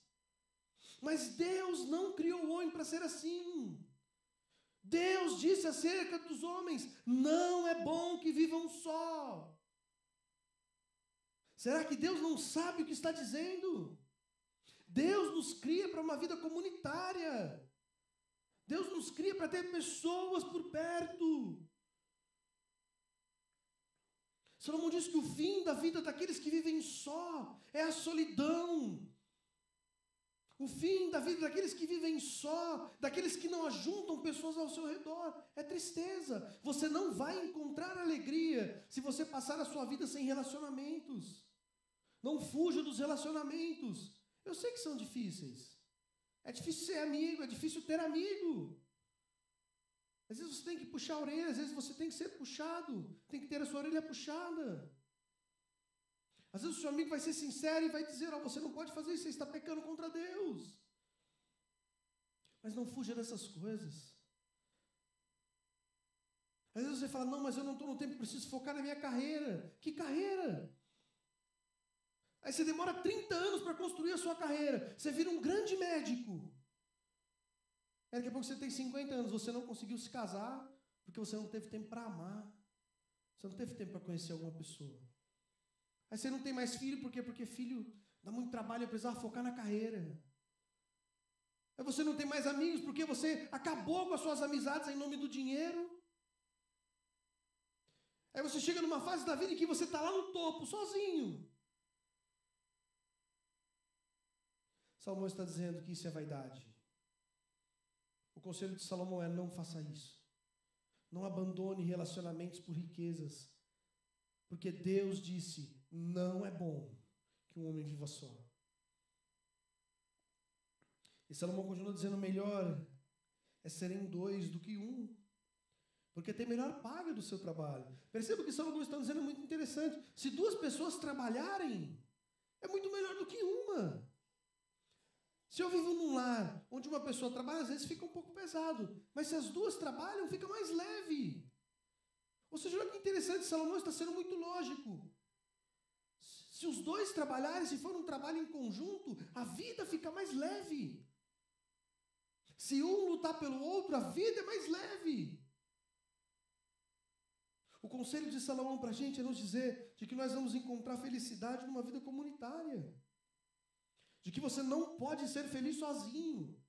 Mas Deus não criou o homem para ser assim. Deus disse acerca dos homens: não é bom que vivam só. Será que Deus não sabe o que está dizendo? Deus nos cria para uma vida comunitária. Deus nos cria para ter pessoas por perto. Salomão diz que o fim da vida daqueles que vivem só é a solidão. O fim da vida daqueles que vivem só, daqueles que não ajuntam pessoas ao seu redor, é tristeza. Você não vai encontrar alegria se você passar a sua vida sem relacionamentos. Não fuja dos relacionamentos. Eu sei que são difíceis. É difícil ser amigo, é difícil ter amigo. Às vezes você tem que puxar a orelha, às vezes você tem que ser puxado, tem que ter a sua orelha puxada. Às vezes o seu amigo vai ser sincero e vai dizer, você não pode fazer isso, você está pecando contra Deus. Mas não fuja dessas coisas. Às vezes você fala, não, mas eu não estou no tempo, preciso focar na minha carreira. Que carreira? Aí você demora 30 anos para construir a sua carreira. Você vira um grande médico. Aí daqui a pouco você tem 50 anos, você não conseguiu se casar, porque você não teve tempo para amar. Você não teve tempo para conhecer alguma pessoa. Aí você não tem mais filho, por quê? Porque filho dá muito trabalho, eu precisava focar na carreira. Aí você não tem mais amigos, porque você acabou com as suas amizades em nome do dinheiro. Aí você chega numa fase da vida em que você está lá no topo, sozinho. Salomão está dizendo que isso é vaidade. O conselho de Salomão é: não faça isso. Não abandone relacionamentos por riquezas. Porque Deus disse, não é bom que um homem viva só. E Salomão continua dizendo, melhor é serem dois do que um. Porque tem melhor paga do seu trabalho. Perceba que Salomão está dizendo muito interessante. Se duas pessoas trabalharem, é muito melhor do que uma. Se eu vivo num lar onde uma pessoa trabalha, às vezes fica um pouco pesado. Mas se as duas trabalham, fica mais leve. Ou seja, olha que interessante, Salomão está sendo muito lógico. Se os dois trabalharem, se for um trabalho em conjunto, a vida fica mais leve. Se um lutar pelo outro, a vida é mais leve. O conselho de Salomão para a gente é nos dizer de que nós vamos encontrar felicidade numa vida comunitária. De que você não pode ser feliz sozinho.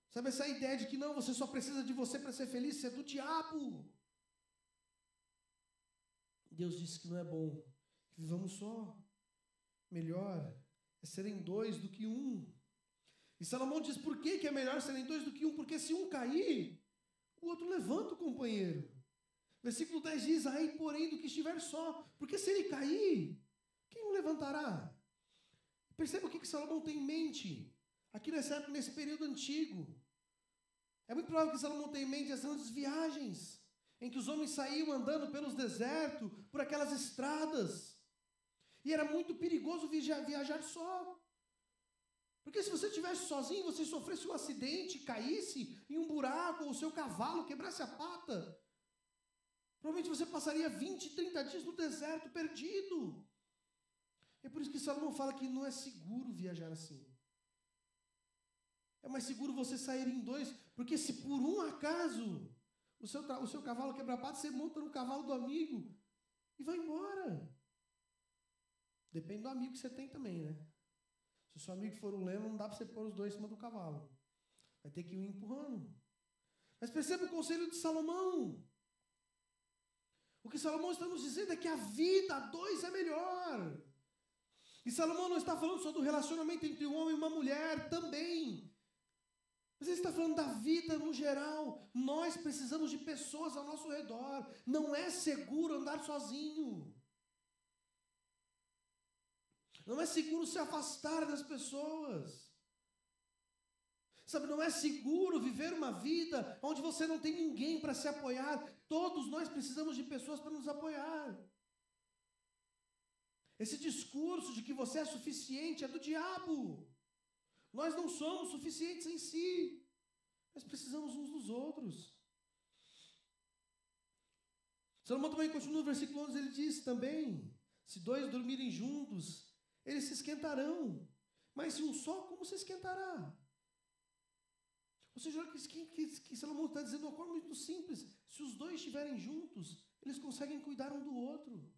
Sabe essa ideia de que não, você só precisa de você para ser feliz? Isso é do diabo. Deus disse que não é bom que vivamos só. Melhor é serem dois do que um. E Salomão diz por que é melhor serem dois do que um? Porque se um cair, o outro levanta o companheiro. Versículo 10 diz, aí porém do que estiver só. Porque se ele cair, quem o levantará? Perceba o que Salomão tem em mente. Aqui nessa época, nesse período antigo. É muito provável que Salomão tenha em mente as grandes viagens, em que os homens saíam andando pelos desertos, por aquelas estradas. E era muito perigoso viajar só. Porque se você estivesse sozinho, você sofresse um acidente, caísse em um buraco, ou o seu cavalo quebrasse a pata, provavelmente você passaria 20, 30 dias no deserto, perdido. É por isso que Salomão fala que não é seguro viajar assim. É mais seguro você sair em dois, porque se por um acaso o seu cavalo quebra a pata, você monta no cavalo do amigo e vai embora. Depende do amigo que você tem também, né? Se o seu amigo for um leão, não dá para você pôr os dois em cima do cavalo. Vai ter que ir um empurrando. Mas perceba o conselho de Salomão. O que Salomão está nos dizendo é que a vida a dois é melhor. E Salomão não está falando só do relacionamento entre um homem e uma mulher também. Mas ele está falando da vida no geral. Nós precisamos de pessoas ao nosso redor. Não é seguro andar sozinho. Não é seguro se afastar das pessoas. Sabe, não é seguro viver uma vida onde você não tem ninguém para se apoiar. Todos nós precisamos de pessoas para nos apoiar. Esse discurso de que você é suficiente é do diabo. Nós não somos suficientes em si. Nós precisamos uns dos outros. Salomão também continua no versículo 11, ele diz também, se dois dormirem juntos, eles se esquentarão. Mas se um só, como se esquentará? Ou seja, olha que Salomão está dizendo de uma forma muito simples. Se os dois estiverem juntos, eles conseguem cuidar um do outro.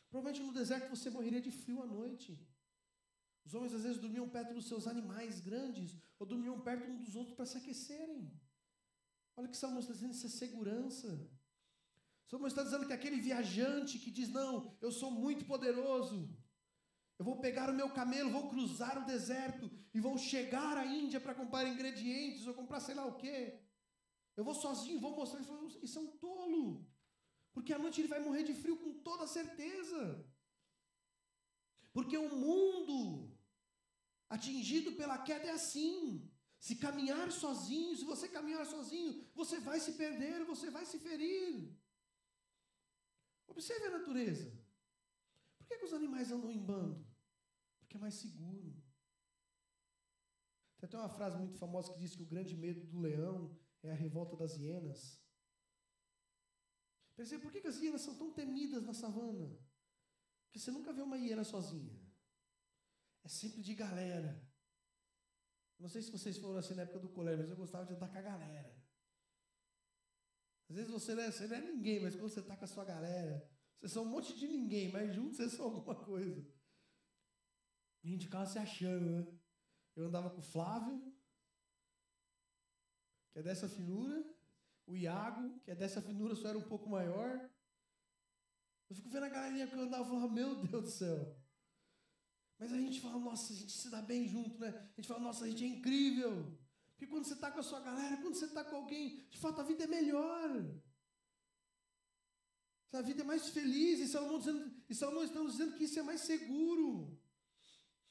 Provavelmente no deserto você morreria de frio à noite. Os homens às vezes dormiam perto dos seus animais grandes, ou dormiam perto uns dos outros para se aquecerem. Olha o que Salomão está dizendo, isso é segurança. Salomão está dizendo que aquele viajante que diz, não, eu sou muito poderoso, eu vou pegar o meu camelo, vou cruzar o deserto e vou chegar à Índia para comprar ingredientes, ou comprar sei lá o quê. Eu vou sozinho, vou mostrar. Ele falou, isso é um tolo. Porque à noite ele vai morrer de frio com toda certeza. Porque o mundo atingido pela queda é assim. Se caminhar sozinho, se você caminhar sozinho, você vai se perder, você vai se ferir. Observe a natureza. Por que os animais andam em bando? Porque é mais seguro. Tem até uma frase muito famosa que diz que o grande medo do leão é a revolta das hienas. Percebe por que as hienas são tão temidas na savana? Porque você nunca vê uma hiena sozinha. É sempre de galera. Não sei se vocês foram assim na época do colégio, mas eu gostava de andar com a galera. Às vezes você não é ninguém, mas quando você está com a sua galera, vocês são um monte de ninguém, mas juntos vocês são alguma coisa. A gente ficava se achando, né? Eu andava com o Flávio, que é dessa finura, o Iago, que é dessa finura, só era um pouco maior. Eu fico vendo a galerinha que eu andava e falava, meu Deus do céu. Mas a gente fala, nossa, a gente se dá bem junto, né? A gente fala, nossa, a gente é incrível. Porque quando você está com a sua galera, quando você está com alguém, de fato a vida é melhor. A vida é mais feliz. E Salomão está dizendo que isso é mais seguro.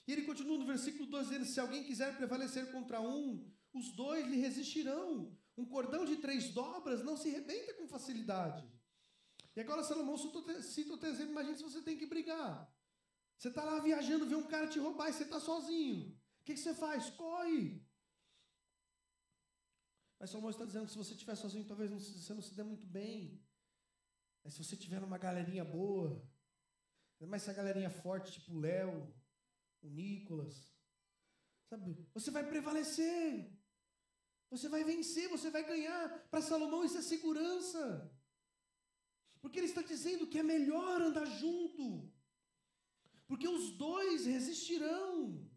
E ele continua no versículo 2, dizendo, se alguém quiser prevalecer contra um, os dois lhe resistirão. Um cordão de 3 dobras não se rebenta com facilidade. E agora Salomão cita o exemplo, imagine se você tem que brigar. Você está lá viajando, vê um cara te roubar e você está sozinho. O que você faz? Corre! Mas Salomão está dizendo que se você estiver sozinho, talvez você não se dê muito bem. Mas se você tiver numa galerinha boa, mas essa galerinha forte, tipo o Léo, o Nicolas, sabe? Você vai prevalecer. Você vai vencer, você vai ganhar. Para Salomão isso é segurança. Porque ele está dizendo que é melhor andar junto. Porque os dois resistirão.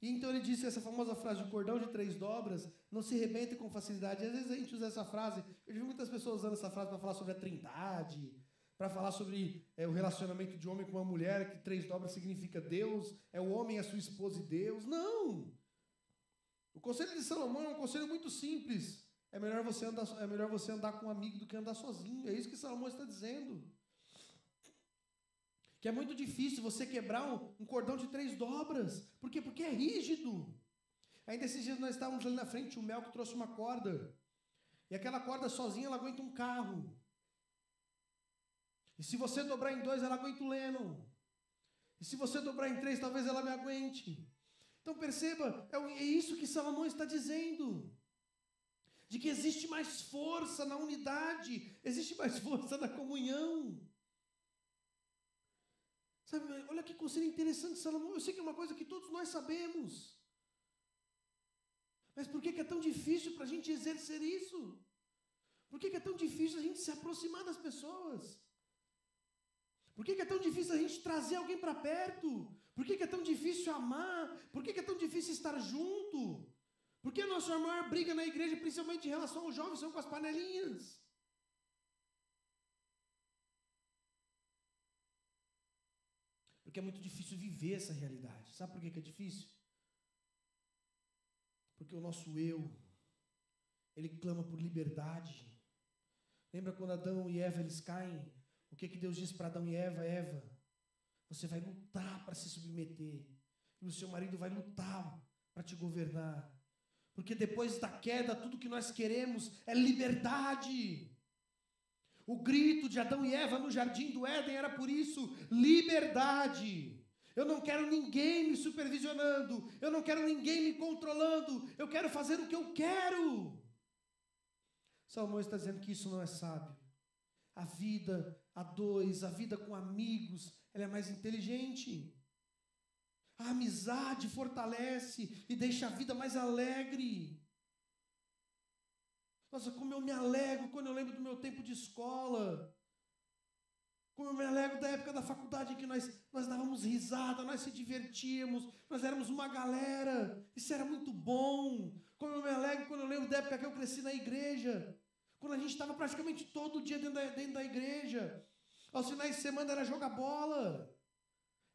E então ele disse essa famosa frase, o cordão de 3 dobras não se rebenta com facilidade. E às vezes a gente usa essa frase, eu vi muitas pessoas usando essa frase para falar sobre a trindade, para falar sobre o relacionamento de homem com uma mulher, que 3 dobras significa Deus, é o homem e a sua esposa e Deus. Não! O conselho de Salomão é um conselho muito simples. É melhor você andar com um amigo do que andar sozinho. É isso que Salomão está dizendo. Que é muito difícil você quebrar um cordão de 3 dobras. Por quê? Porque é rígido. Ainda esses dias nós estávamos ali na frente, o Mel que trouxe uma corda. E aquela corda sozinha, ela aguenta um carro. E se você dobrar em 2, ela aguenta o Lennon. E se você dobrar em 3, talvez ela me aguente. Então perceba, é isso que Salomão está dizendo. De que existe mais força na unidade, existe mais força na comunhão. Sabe, olha que conselho interessante, Salomão. Eu sei que é uma coisa que todos nós sabemos. Mas por que é tão difícil para a gente exercer isso? Por que é tão difícil a gente se aproximar das pessoas? Por que é tão difícil a gente trazer alguém para perto? Por que é tão difícil amar? Por que é tão difícil estar junto? Por que a nossa maior briga na igreja, principalmente em relação aos jovens, são com as panelinhas? Porque é muito difícil viver essa realidade. Sabe por que é difícil? Porque o nosso eu, ele clama por liberdade. Lembra quando Adão e Eva eles caem? O que Deus disse para Adão e Eva? Eva, você vai lutar para se submeter. E o seu marido vai lutar para te governar. Porque depois da queda, tudo que nós queremos é liberdade. O grito de Adão e Eva no jardim do Éden era por isso, liberdade. Eu não quero ninguém me supervisionando, eu não quero ninguém me controlando, eu quero fazer o que eu quero. Salomão está dizendo que isso não é sábio. A vida a 2, a vida com amigos, ela é mais inteligente. A amizade fortalece e deixa a vida mais alegre. Nossa, como eu me alegro quando eu lembro do meu tempo de escola. Como eu me alegro da época da faculdade em que nós dávamos risada, nós se divertíamos, nós éramos uma galera. Isso era muito bom. Como eu me alegro quando eu lembro da época que eu cresci na igreja. Quando a gente estava praticamente todo dia dentro da igreja. Aos finais de semana era jogar bola.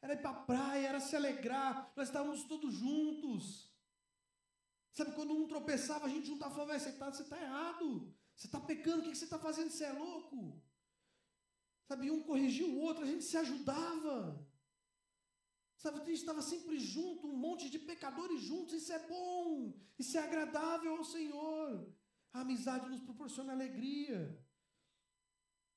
Era ir para a praia, era se alegrar. Nós estávamos todos juntos. Sabe, quando um tropeçava, a gente juntava e falava, você está errado. Você está pecando, o que você está fazendo? Você é louco. Sabe, um corrigia o outro, a gente se ajudava. Sabe, a gente estava sempre junto, um monte de pecadores juntos. Isso é bom, isso é agradável ao Senhor. A amizade nos proporciona alegria.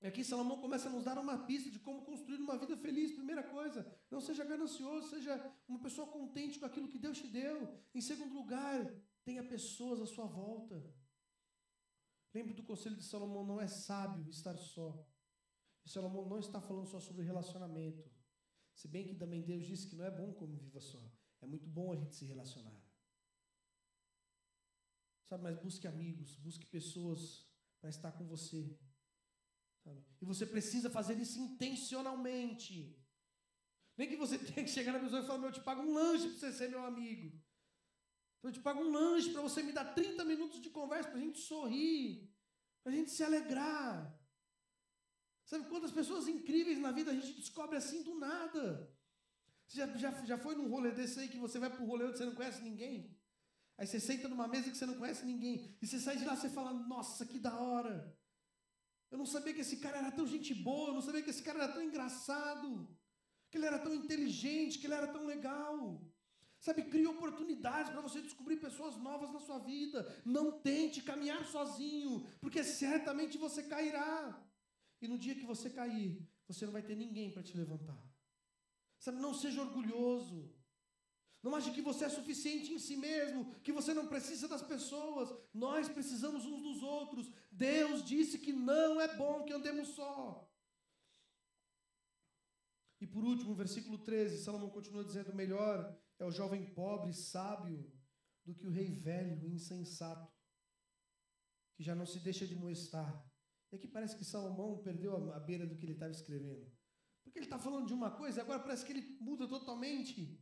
E aqui Salomão começa a nos dar uma pista de como construir uma vida feliz. Primeira coisa, não seja ganancioso, seja uma pessoa contente com aquilo que Deus te deu. Em segundo lugar, tenha pessoas à sua volta. Lembre do conselho de Salomão, não é sábio estar só. E Salomão não está falando só sobre relacionamento. Se bem que também Deus disse que não é bom como viva só. É muito bom a gente se relacionar. Sabe, mas busque amigos, busque pessoas para estar com você. Sabe? E você precisa fazer isso intencionalmente. Nem que você tenha que chegar na pessoa e falar, eu te pago um lanche para você ser meu amigo. Eu te pago um lanche para você me dar 30 minutos de conversa para a gente sorrir, para a gente se alegrar. Sabe quantas pessoas incríveis na vida a gente descobre assim do nada? Você já foi num rolê desse aí que você vai para um rolê onde você não conhece ninguém? Aí você senta numa mesa que você não conhece ninguém. E você sai de lá e você fala, nossa, que da hora. Eu não sabia que esse cara era tão gente boa, eu não sabia que esse cara era tão engraçado, que ele era tão inteligente, que ele era tão legal. Sabe, cria oportunidades para você descobrir pessoas novas na sua vida. Não tente caminhar sozinho, porque certamente você cairá. E no dia que você cair, você não vai ter ninguém para te levantar. Sabe, não seja orgulhoso. Não ache que você é suficiente em si mesmo, que você não precisa das pessoas. Nós precisamos uns dos outros. Deus disse que não é bom que andemos só. E por último, versículo 13, Salomão continua dizendo, melhor é o jovem pobre, sábio, do que o rei velho, insensato, que já não se deixa de molestar. E aqui parece que Salomão perdeu a beira do que ele estava escrevendo. Porque ele está falando de uma coisa, agora parece que ele muda totalmente.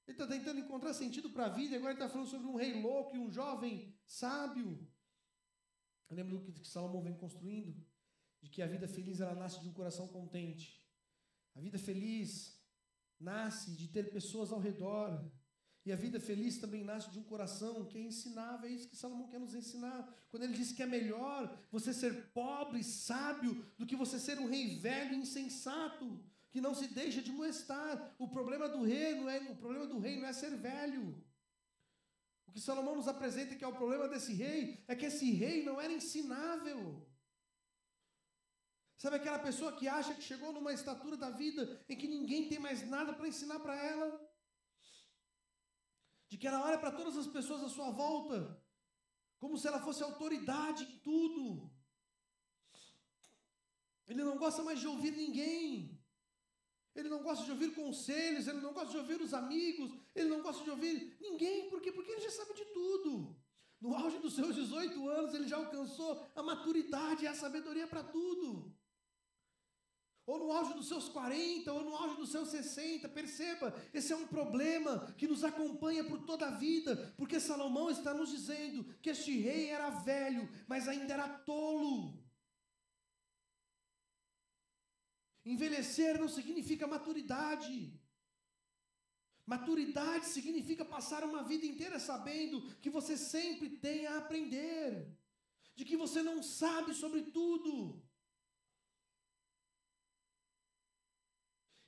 Ele está tentando encontrar sentido para a vida, e agora ele está falando sobre um rei louco e um jovem sábio. Eu lembro do que Salomão vem construindo, de que a vida feliz ela nasce de um coração contente. A vida feliz nasce de ter pessoas ao redor. E a vida feliz também nasce de um coração que é ensinável. É isso que Salomão quer nos ensinar. Quando ele diz que é melhor você ser pobre, sábio, do que você ser um rei velho e insensato, que não se deixa de molestar. O problema do rei não é ser velho. O que Salomão nos apresenta que é o problema desse rei é que esse rei não era ensinável. Sabe aquela pessoa que acha que chegou numa estatura da vida em que ninguém tem mais nada para ensinar para ela? De que ela olha para todas as pessoas à sua volta como se ela fosse autoridade em tudo. Ele não gosta mais de ouvir ninguém. Ele não gosta de ouvir conselhos, ele não gosta de ouvir os amigos, ele não gosta de ouvir ninguém. Por quê? Porque ele já sabe de tudo. No auge dos seus 18 anos, ele já alcançou a maturidade e a sabedoria para tudo. Ou no auge dos seus 40, ou no auge dos seus 60, perceba, esse é um problema que nos acompanha por toda a vida, porque Salomão está nos dizendo que este rei era velho, mas ainda era tolo. Envelhecer não significa maturidade. Maturidade significa passar uma vida inteira sabendo que você sempre tem a aprender, de que você não sabe sobre tudo.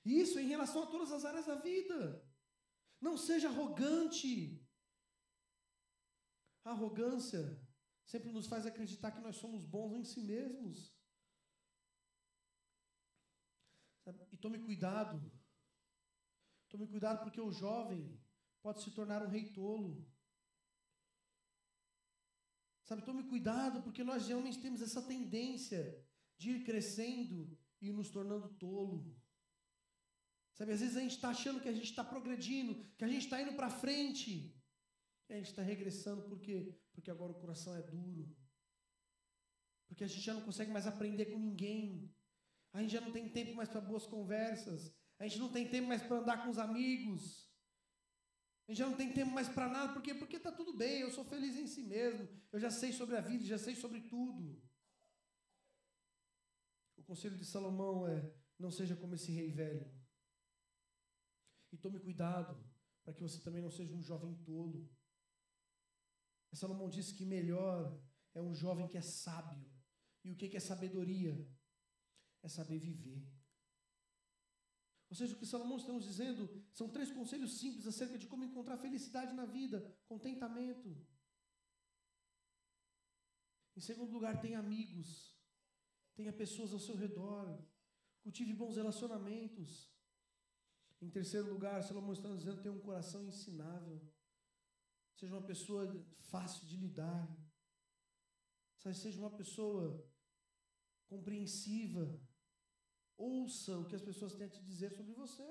Isso em relação a todas as áreas da vida. Não seja arrogante. A arrogância sempre nos faz acreditar que nós somos bons em si mesmos. E tome cuidado. Tome cuidado porque o jovem pode se tornar um rei tolo. Sabe, tome cuidado porque nós realmente temos essa tendência de ir crescendo e nos tornando tolo. Sabe, às vezes a gente está achando que a gente está progredindo, que a gente está indo para frente. E a gente está regressando, por quê? Porque agora o coração é duro. Porque a gente já não consegue mais aprender com ninguém. A gente já não tem tempo mais para boas conversas. A gente não tem tempo mais para andar com os amigos. A gente já não tem tempo mais para nada. Por quê? Porque está tudo bem, eu sou feliz em si mesmo. Eu já sei sobre a vida, já sei sobre tudo. O conselho de Salomão é, não seja como esse rei velho. E tome cuidado para que você também não seja um jovem tolo. Salomão disse que melhor é um jovem que é sábio. E o que é sabedoria? É saber viver. Ou seja, o que Salomão está nos dizendo são 3 conselhos simples acerca de como encontrar felicidade na vida, contentamento. Em segundo lugar, tenha amigos. Tenha pessoas ao seu redor. Cultive bons relacionamentos. Em terceiro lugar, Salomão está dizendo, tenha um coração ensinável. Seja uma pessoa fácil de lidar. Seja uma pessoa compreensiva. Ouça o que as pessoas têm a te dizer sobre você.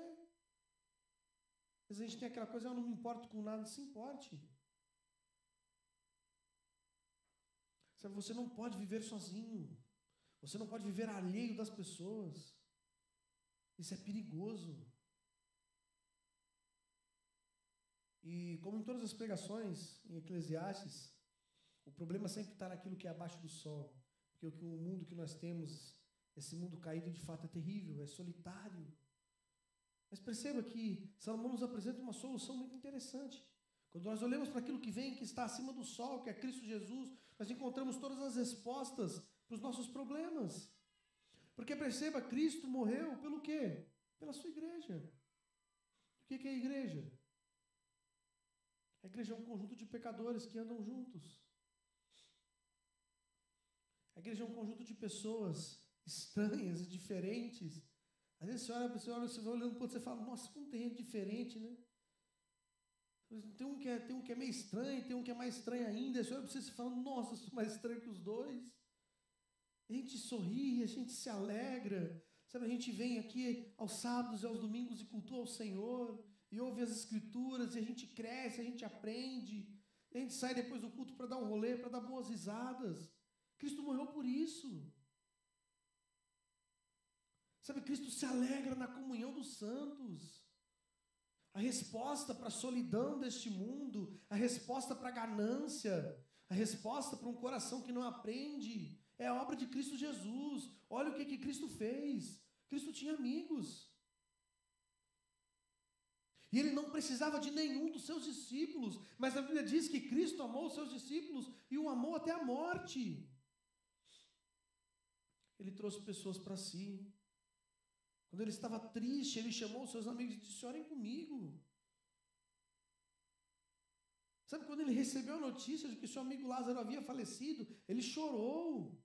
Às vezes a gente tem aquela coisa, eu não me importo com nada, se importe. Sabe, você não pode viver sozinho. Você não pode viver alheio das pessoas. Isso é perigoso. E como em todas as pregações, em Eclesiastes, o problema sempre está naquilo que é abaixo do sol. Porque o mundo que nós temos, esse mundo caído de fato é terrível, é solitário. Mas perceba que Salomão nos apresenta uma solução muito interessante. Quando nós olhamos para aquilo que vem, que está acima do sol, que é Cristo Jesus, nós encontramos todas as respostas para os nossos problemas. Porque perceba, Cristo morreu pelo quê? Pela sua igreja. O que é a igreja? A igreja é um conjunto de pecadores que andam juntos. A igreja é um conjunto de pessoas estranhas e diferentes. Às vezes você vai olhando para o outro e fala, nossa, como tem gente diferente, né? Tem um que é meio estranho, tem um que é mais estranho ainda. Você olha para você e fala, nossa, eu sou mais estranho que os dois. A gente sorri, a gente se alegra. Sabe, a gente vem aqui aos sábados e aos domingos e cultua ao Senhor. E ouve as Escrituras, e a gente cresce, a gente aprende. E a gente sai depois do culto para dar um rolê, para dar boas risadas. Cristo morreu por isso. Sabe, Cristo se alegra na comunhão dos santos. A resposta para a solidão deste mundo, a resposta para a ganância, a resposta para um coração que não aprende, é a obra de Cristo Jesus. Olha o que Cristo fez. Cristo tinha amigos. E ele não precisava de nenhum dos seus discípulos, mas a Bíblia diz que Cristo amou os seus discípulos e o amou até a morte. Ele trouxe pessoas para si. Quando ele estava triste, ele chamou os seus amigos e disse, orem comigo. Sabe, quando ele recebeu a notícia de que seu amigo Lázaro havia falecido, ele chorou.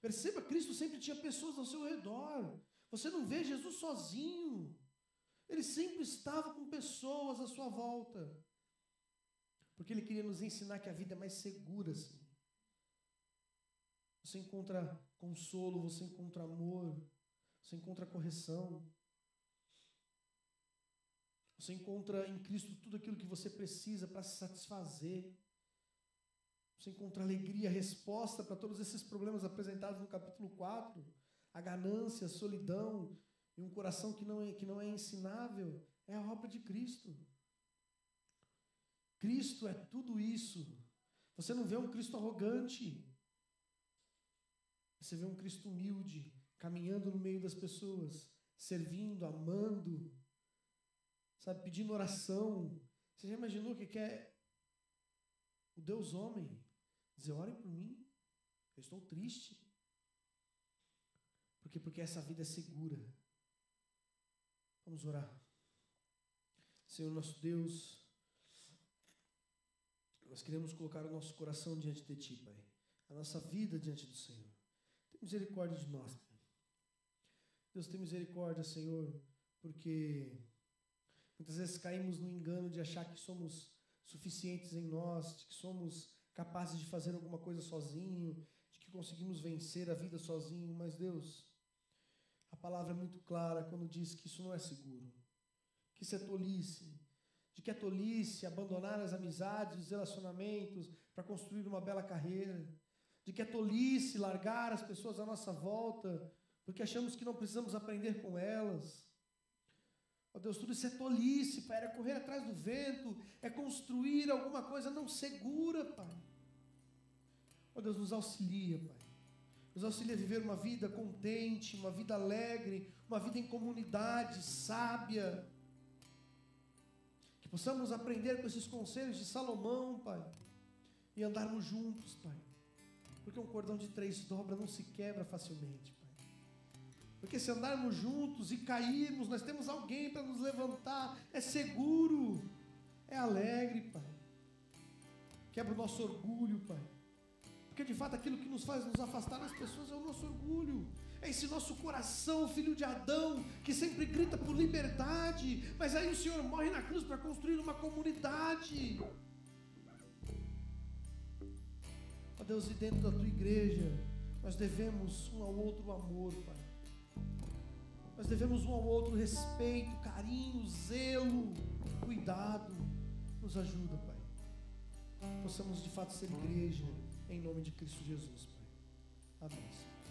Perceba, Cristo sempre tinha pessoas ao seu redor. Você não vê Jesus sozinho. Ele sempre estava com pessoas à sua volta. Porque ele queria nos ensinar que a vida é mais segura assim. Você encontra consolo, você encontra amor, você encontra correção. Você encontra em Cristo tudo aquilo que você precisa para se satisfazer. Você encontra alegria, resposta para todos esses problemas apresentados no capítulo 4. A ganância, a solidão e um coração que não é ensinável. É a obra de Cristo. Cristo é tudo isso. Você não vê um Cristo arrogante. Você vê um Cristo humilde, caminhando no meio das pessoas, servindo, amando, sabe, pedindo oração. Você já imaginou o que é o Deus homem? Dizer, orem por mim, eu estou triste. Por quê? Porque essa vida é segura. Vamos orar. Senhor nosso Deus, nós queremos colocar o nosso coração diante de Ti, Pai. A nossa vida diante do Senhor. Tem misericórdia de nós, Pai. Deus, tem misericórdia, Senhor, porque muitas vezes caímos no engano de achar que somos suficientes em nós, de que somos capazes de fazer alguma coisa sozinho, de que conseguimos vencer a vida sozinho, mas Deus, a palavra é muito clara quando diz que isso não é seguro, que isso é tolice, de que é tolice abandonar as amizades, os relacionamentos para construir uma bela carreira, de que é tolice largar as pessoas à nossa volta, porque achamos que não precisamos aprender com elas. Ó Deus, tudo isso é tolice, Pai, é correr atrás do vento, é construir alguma coisa não segura, Pai. Ó Deus, nos auxilia, Pai. Nos auxilia a viver uma vida contente, uma vida alegre, uma vida em comunidade, sábia. Que possamos aprender com esses conselhos de Salomão, Pai, e andarmos juntos, Pai. Porque um cordão de 3 dobras não se quebra facilmente, Pai. Porque se andarmos juntos e cairmos, nós temos alguém para nos levantar. É seguro, é alegre, Pai. Quebra o nosso orgulho, Pai. Porque porque de fato aquilo que nos faz nos afastar das pessoas é o nosso orgulho. É esse nosso coração, filho de Adão, que sempre grita por liberdade, mas aí o Senhor morre na cruz para construir uma comunidade. Ó Deus, e dentro da tua igreja, nós devemos um ao outro amor, Pai. Nós devemos um ao outro respeito, carinho, zelo, cuidado. Nos ajuda, Pai. Possamos de fato ser igreja, em nome de Cristo Jesus, Pai. Amém.